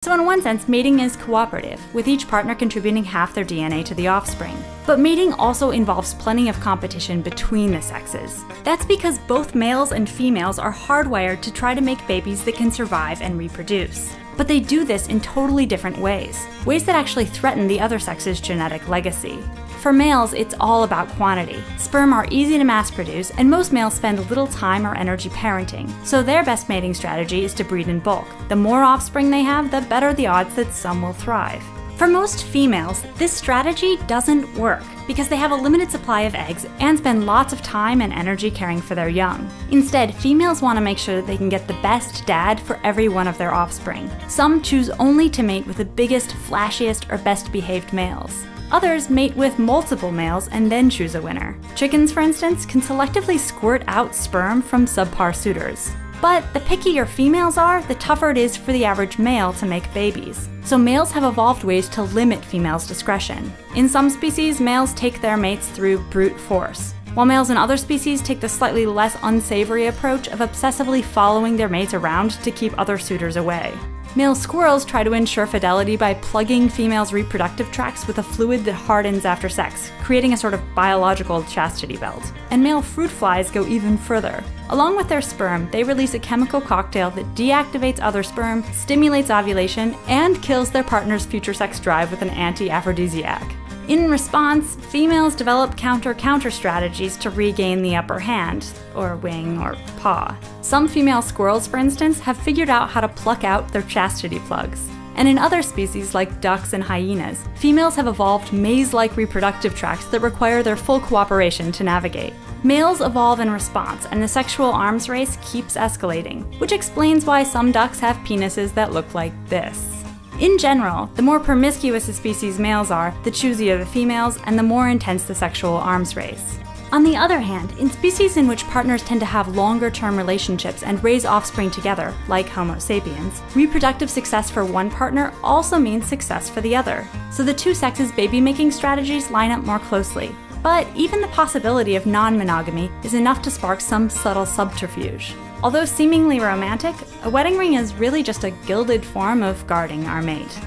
So in one sense, mating is cooperative, with each partner contributing half their DNA to the offspring. But mating also involves plenty of competition between the sexes. That's because both males and females are hardwired to try to make babies that can survive and reproduce. But they do this in totally different ways that actually threaten the other sex's genetic legacy. For males, it's all about quantity. Sperm are easy to mass produce, and most males spend little time or energy parenting, so their best mating strategy is to breed in bulk. The more offspring they have, the better the odds that some will thrive. For most females, this strategy doesn't work because they have a limited supply of eggs and spend lots of time and energy caring for their young. Instead, females want to make sure that they can get the best dad for every one of their offspring. Some choose only to mate with the biggest, flashiest, or best behaved males. Others mate with multiple males and then choose a winner. Chickens, for instance, can selectively squirt out sperm from subpar suitors. But the pickier females are, the tougher it is for the average male to make babies. So males have evolved ways to limit females' discretion. In some species, males take their mates through brute force, while males in other species take the slightly less unsavory approach of obsessively following their mates around to keep other suitors away. Male squirrels try to ensure fidelity by plugging females' reproductive tracts with a fluid that hardens after sex, creating a sort of biological chastity belt. And male fruit flies go even further. Along with their sperm, they release a chemical cocktail that deactivates other sperm, stimulates ovulation, and kills their partner's future sex drive with an anti-aphrodisiac. In response, females develop counter strategies to regain the upper hand, or wing, or paw. Some female squirrels, for instance, have figured out how to pluck out their chastity plugs. And in other species, like ducks and hyenas, females have evolved maze-like reproductive tracts that require their full cooperation to navigate. Males evolve in response, and the sexual arms race keeps escalating, which explains why some ducks have penises that look like this. In general, the more promiscuous a species' males are, the choosier the females, and the more intense the sexual arms race. On the other hand, in species in which partners tend to have longer-term relationships and raise offspring together, like Homo sapiens, reproductive success for one partner also means success for the other. So the two sexes' baby-making strategies line up more closely. But even the possibility of non-monogamy is enough to spark some subtle subterfuge. Although seemingly romantic, a wedding ring is really just a gilded form of guarding our mate.